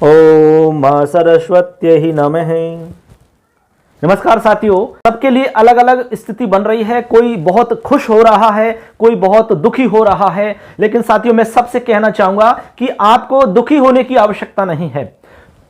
ओम सरस्वत्यै नमः। नमस्कार साथियों, सबके लिए अलग अलग स्थिति बन रही है। कोई बहुत खुश हो रहा है, कोई बहुत दुखी हो रहा है। लेकिन साथियों, मैं सबसे कहना चाहूंगा कि आपको दुखी होने की आवश्यकता नहीं है,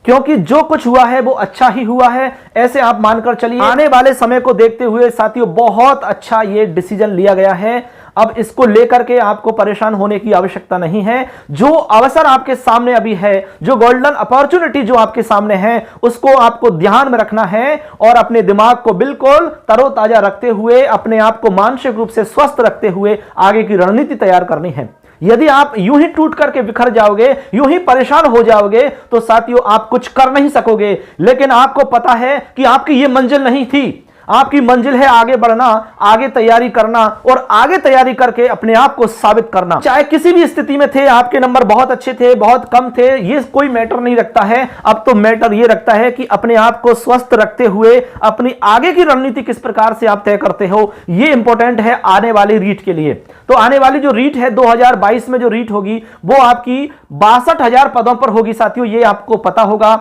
क्योंकि जो कुछ हुआ है वो अच्छा ही हुआ है। ऐसे आप मानकर चलिए। आने वाले समय को देखते हुए साथियों, बहुत अच्छा ये डिसीजन लिया गया है। अब इसको लेकर के आपको परेशान होने की आवश्यकता नहीं है। जो अवसर आपके सामने अभी है, जो गोल्डन अपॉर्चुनिटी जो आपके सामने है, उसको आपको ध्यान में रखना है और अपने दिमाग को बिल्कुल तरोताजा रखते हुए, अपने आप को मानसिक रूप से स्वस्थ रखते हुए आगे की रणनीति तैयार करनी है। यदि आप यूं ही टूट करके बिखर जाओगे, यूं ही परेशान हो जाओगे, तो साथियों आप कुछ कर नहीं सकोगे। लेकिन आपको पता है कि आपकी यह मंजिल नहीं थी। आपकी मंजिल है आगे बढ़ना, आगे तैयारी करना और आगे तैयारी करके अपने आप को साबित करना। चाहे किसी भी स्थिति में थे, आपके नंबर बहुत अच्छे थे, बहुत कम थे, ये कोई मैटर नहीं रखता है। अब तो मैटर ये रखता है कि अपने आप को स्वस्थ रखते हुए अपनी आगे की रणनीति किस प्रकार से आप तय करते हो। ये इंपॉर्टेंट है आने वाली रीट के लिए। तो आने वाली जो रीट है 2022 में, जो रीट होगी वो आपकी 62,000 पदों पर होगी साथियों, ये आपको पता होगा।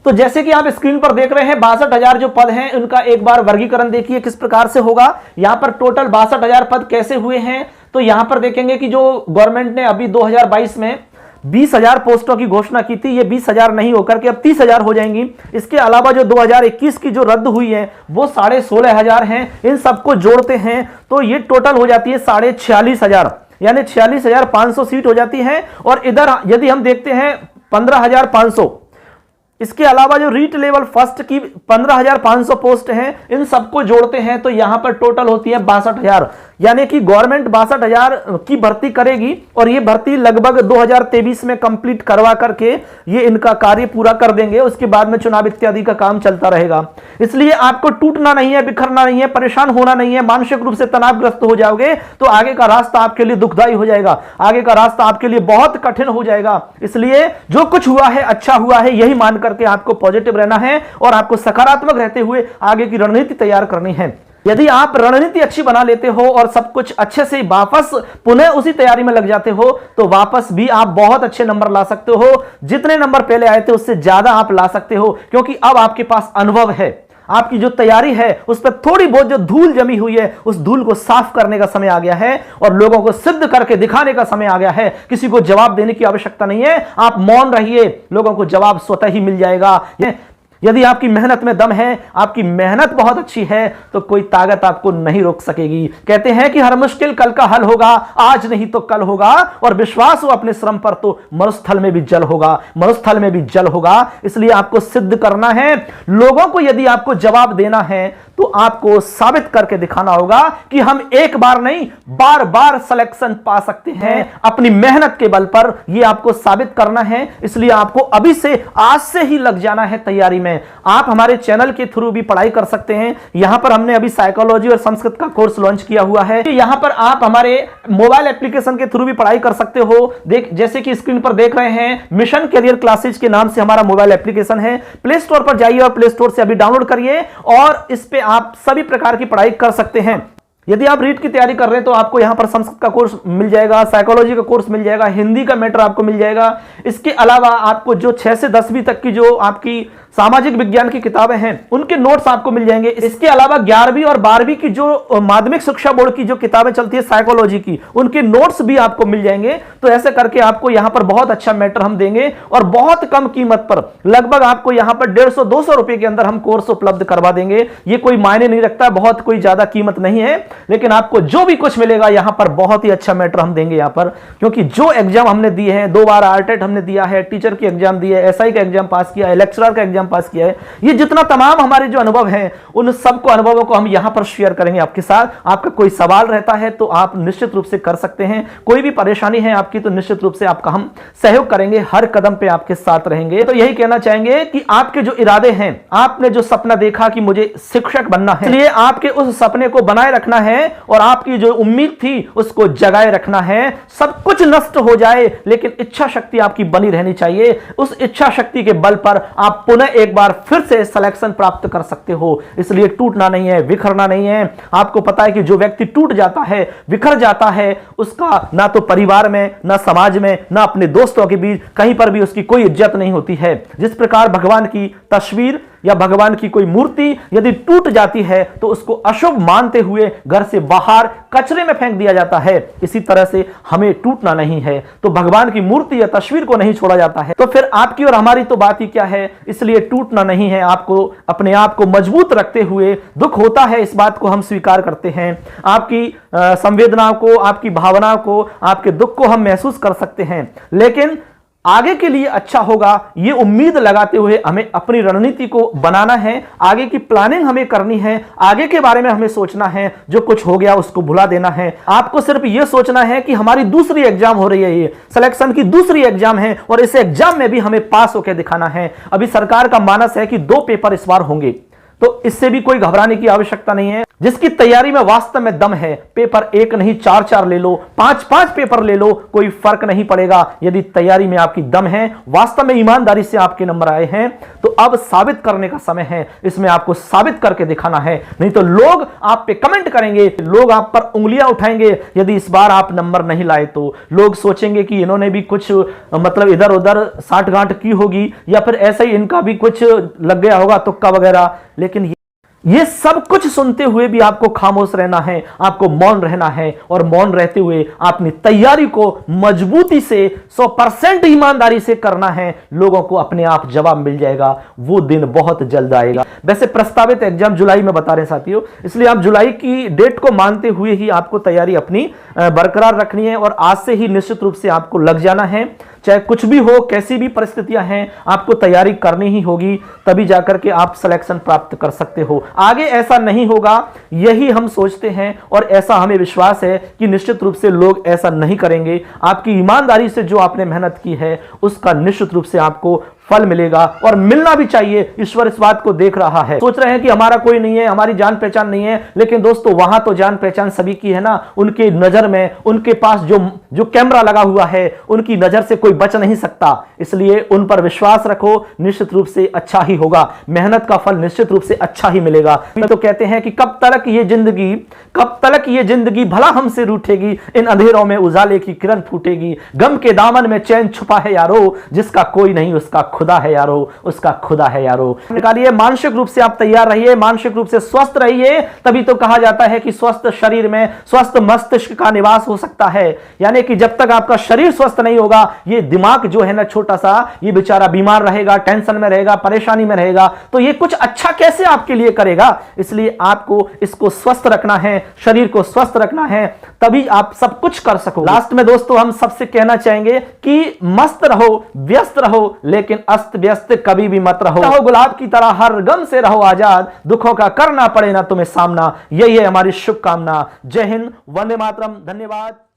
तो जैसे कि आप स्क्रीन पर देख रहे हैं, 62,000 जो पद हैं उनका एक बार वर्गीकरण देखिए किस प्रकार से होगा। यहां पर टोटल 62,000 पद कैसे हुए हैं, तो यहां पर देखेंगे कि जो गवर्नमेंट ने अभी 2022 में 20,000 पोस्टों की घोषणा की थी, ये 20,000 नहीं होकर के अब 30,000 हो जाएंगी। इसके अलावा जो 2021 की जो रद्द हुई है वो 16,500 हैं। इन सबको जोड़ते हैं तो ये टोटल हो जाती है 46,000, यानी 46,500 सीट हो जाती है। और इधर यदि हम देखते हैं 15,500, इसके अलावा जो रीट लेवल फर्स्ट की 15,500 पोस्ट हैं, इन सबको जोड़ते हैं तो यहां पर टोटल होती है 62,000। यानी कि गवर्नमेंट 62,000 की भर्ती करेगी और ये भर्ती लगभग 2023 में कंप्लीट करवा करके ये इनका कार्य पूरा कर देंगे। उसके बाद में चुनाव इत्यादि का काम चलता रहेगा। इसलिए आपको टूटना नहीं है, बिखरना नहीं है, परेशान होना नहीं है। मानसिक रूप से तनावग्रस्त हो जाओगे तो आगे का रास्ता आपके लिए दुखदायी हो जाएगा, आगे का रास्ता आपके लिए बहुत कठिन हो जाएगा। इसलिए जो कुछ हुआ है अच्छा हुआ है, यही मानकर के आपको पॉजिटिव रहना है और आपको सकारात्मक रहते हुए आगे की रणनीति तैयार करनी है। यदि आप रणनीति अच्छी बना लेते हो और सब कुछ अच्छे से वापस पुनः उसी तैयारी में लग जाते हो, तो वापस भी आप बहुत अच्छे नंबर ला सकते हो। जितने नंबर पहले आए थे उससे ज्यादा आप ला सकते हो, क्योंकि अब आपके पास अनुभव है। आपकी जो तैयारी है उस पर थोड़ी बहुत जो धूल जमी हुई है, उस धूल को साफ करने का समय आ गया है और लोगों को सिद्ध करके दिखाने का समय आ गया है। किसी को जवाब देने की आवश्यकता नहीं है, आप मौन रहिए, लोगों को जवाब स्वतः ही मिल जाएगा। यदि आपकी मेहनत में दम है, आपकी मेहनत बहुत अच्छी है, तो कोई ताकत आपको नहीं रोक सकेगी। कहते हैं कि हर मुश्किल कल का हल होगा, आज नहीं तो कल होगा। और विश्वास हो अपने श्रम पर तो मरुस्थल में भी जल होगा, मरुस्थल में भी जल होगा। इसलिए आपको सिद्ध करना है। लोगों को यदि आपको जवाब देना है तो आपको साबित करके दिखाना होगा कि हम एक बार नहीं बार बार सिलेक्शन पा सकते हैं अपनी मेहनत के बल पर। यह आपको साबित करना है। इसलिए आपको अभी से, आज से ही लग जाना है तैयारी में। आप हमारे चैनल के थ्रू भी पढ़ाई कर सकते हैं। यहां पर हमने अभी साइकोलॉजी और संस्कृत का कोर्स लॉन्च किया हुआ है। यहां पर आप हमारे मोबाइल एप्लीकेशन के थ्रू भी पढ़ाई कर सकते हो। जैसे कि स्क्रीन पर देख रहे हैं, मिशन करियर क्लासेज के नाम से हमारा मोबाइल एप्लीकेशन है। प्ले स्टोर पर जाइए और प्ले स्टोर से अभी डाउनलोड करिए और इस पे आप सभी प्रकार की पढ़ाई कर सकते हैं। यदि आप रीट की तैयारी कर रहे हैं तो आपको यहां पर संस्कृत का कोर्स मिल जाएगा, साइकोलॉजी का कोर्स मिल जाएगा, हिंदी का मैटर आपको मिल जाएगा। इसके अलावा आपको जो 6 से 10वीं तक की जो आपकी सामाजिक विज्ञान की किताबें हैं उनके नोट्स आपको मिल जाएंगे। इसके अलावा 11वीं और 12वीं की जो माध्यमिक शिक्षा बोर्ड की जो किताबें चलती है साइकोलॉजी की, उनके नोट्स भी आपको मिल जाएंगे। तो ऐसे करके आपको यहां पर बहुत अच्छा मैटर हम देंगे और बहुत कम कीमत पर, लगभग आपको यहां पर 150-200 रुपए के अंदर हम कोर्स उपलब्ध करवा देंगे। ये कोई मायने नहीं रखता, बहुत कोई ज्यादा कीमत नहीं है, लेकिन आपको जो भी कुछ मिलेगा यहां पर बहुत ही अच्छा मैटर हम देंगे यहां पर। क्योंकि जो एग्जाम हमने दिए हैं, 2 बार आरटेट हमने दिया है, टीचर की एग्जाम दी है, एसआई का एग्जाम पास किया है, लेक्चरर का एग्जाम पास किया है, ये जितना तमाम हमारे जो अनुभव हैं उन सबको अनुभवों को हम यहां पर शेयर करेंगे आपके साथ। आपका कोई सवाल रहता है तो आप निश्चित रूप से कर सकते हैं। कोई भी परेशानी है आपकी तो निश्चित रूप से आपका हम सहयोग करेंगे, हर कदम पे आपके साथ रहेंगे। तो यही कहना चाहेंगे कि आपके जो इरादे हैं, आपने जो सपना देखा कि मुझे शिक्षक बनना है, इसलिए आपके उस सपने को बनाए रखना है और आपकी जो उम्मीद थी उसको जगाए रखना है। सब कुछ नष्ट हो जाए लेकिन इच्छा शक्ति आपकी बनी रहनी चाहिए। उस इच्छा शक्ति के बल पर आप पुनः एक बार फिर से सिलेक्शन प्राप्त कर सकते हो। इसलिए टूटना नहीं है, बिखरना नहीं है। आपको पता है कि जो व्यक्ति टूट जाता है, बिखर जाता है, उसका ना तो परिवार में, ना समाज में, ना अपने दोस्तों के बीच कहीं पर भी उसकी कोई इज्जत नहीं होती है। जिस प्रकार भगवान की तस्वीर या भगवान की कोई मूर्ति यदि टूट जाती है तो उसको अशुभ मानते हुए घर से बाहर कचरे में फेंक दिया जाता है, इसी तरह से हमें टूटना नहीं है। तो भगवान की मूर्ति या तस्वीर को नहीं छोड़ा जाता है। तो फिर आपकी और हमारी तो बात ही क्या है। इसलिए टूटना नहीं है, आपको अपने आप को मजबूत रखते हुए, दुख होता है इस बात को हम स्वीकार करते हैं, आपकी संवेदनाओं को, आपकी भावनाओं को, आपके दुख को हम महसूस कर सकते हैं, लेकिन आगे के लिए अच्छा होगा ये उम्मीद लगाते हुए हमें अपनी रणनीति को बनाना है। आगे की प्लानिंग हमें करनी है, आगे के बारे में हमें सोचना है। जो कुछ हो गया उसको भुला देना है। आपको सिर्फ यह सोचना है कि हमारी दूसरी एग्जाम हो रही है, ये सिलेक्शन की दूसरी एग्जाम है और इस एग्जाम में भी हमें पास होकर दिखाना है। अभी सरकार का मानस है कि 2 पेपर इस बार होंगे, तो इससे भी कोई घबराने की आवश्यकता नहीं है। जिसकी तैयारी में वास्तव में दम है, पेपर 1 नहीं 4-4 ले लो, 5-5 पेपर ले लो, कोई फर्क नहीं पड़ेगा। यदि तैयारी में आपकी दम है, वास्तव में ईमानदारी से आपके नंबर आए हैं, तो अब साबित करने का समय है। इसमें आपको साबित करके दिखाना है, नहीं तो लोग आप पे कमेंट करेंगे, लोग आप पर उंगलियां उठाएंगे। यदि इस बार आप नंबर नहीं लाए तो लोग सोचेंगे कि इन्होंने भी कुछ मतलब इधर उधर साठगांठ की होगी, या फिर ऐसा ही इनका भी कुछ लग गया होगा, तुक्का वगैरह। लेकिन ये सब कुछ सुनते हुए भी आपको खामोश रहना है, आपको मौन रहना है, और मौन रहते हुए अपनी तैयारी को मजबूती से 100% ईमानदारी से करना है। लोगों को अपने आप जवाब मिल जाएगा, वो दिन बहुत जल्द आएगा। वैसे प्रस्तावित एग्जाम जुलाई में बता रहे हैं साथियों, इसलिए आप जुलाई की डेट को मानते हुए ही आपको तैयारी अपनी बरकरार रखनी है, और आज से ही निश्चित रूप से आपको लग जाना है। चाहे कुछ भी हो, कैसी भी परिस्थितियां हैं, आपको तैयारी करनी ही होगी, तभी जाकर के आप सिलेक्शन प्राप्त कर सकते हो। आगे ऐसा नहीं होगा, यही हम सोचते हैं, और ऐसा हमें विश्वास है कि निश्चित रूप से लोग ऐसा नहीं करेंगे। आपकी ईमानदारी से जो आपने मेहनत की है उसका निश्चित रूप से आपको फल मिलेगा, और मिलना भी चाहिए। ईश्वर इस बात को देख रहा है। सोच रहे हैं कि हमारा कोई नहीं है, हमारी जान पहचान नहीं है, लेकिन दोस्तों वहां तो जान पहचान सभी की है ना। उनके नजर में, उनके पास जो कैमरा लगा हुआ है, उनकी नजर से कोई बच नहीं सकता। इसलिए उन पर विश्वास रखो, निश्चित रूप से अच्छा ही होगा। मेहनत का फल निश्चित रूप से अच्छा ही मिलेगा। तो कहते हैं कि कब तक ये जिंदगी भला हमसे रूठेगी, इन अंधेरों में उजाले की किरण फूटेगी। गम के दामन में चैन छुपा है यारो, जिसका कोई नहीं उसका खुदा है यारो, उसका खुदा है यारो। निकालिए, मानसिक रूप से आप तैयार रहिए, मानसिक रूप से स्वस्थ रहिए, तभी तो कहा जाता है कि स्वस्थ शरीर में स्वस्थ मस्तिष्क का निवास हो सकता है। यानी कि जब तक आपका शरीर स्वस्थ नहीं होगा, ये दिमाग जो है ना छोटा सा, ये बेचारा बीमार रहेगा, टेंशन में रहेगा, परेशानी में रहेगा, तो ये कुछ अच्छा कैसे आपके लिए करेगा। इसलिए आपको इसको स्वस्थ रखना है, शरीर को स्वस्थ रखना है, तभी आप सब कुछ कर सको। लास्ट में दोस्तों हम सबसे कहना चाहेंगे कि मस्त रहो, व्यस्त रहो, लेकिन अस्त व्यस्त कभी भी मत रहो। गुलाब की तरह हर गम से रहो आजाद, दुखों का करना पड़े ना तुम्हें सामना। यही है हमारी शुभकामना। जय हिंद, वंदे मातरम, धन्यवाद।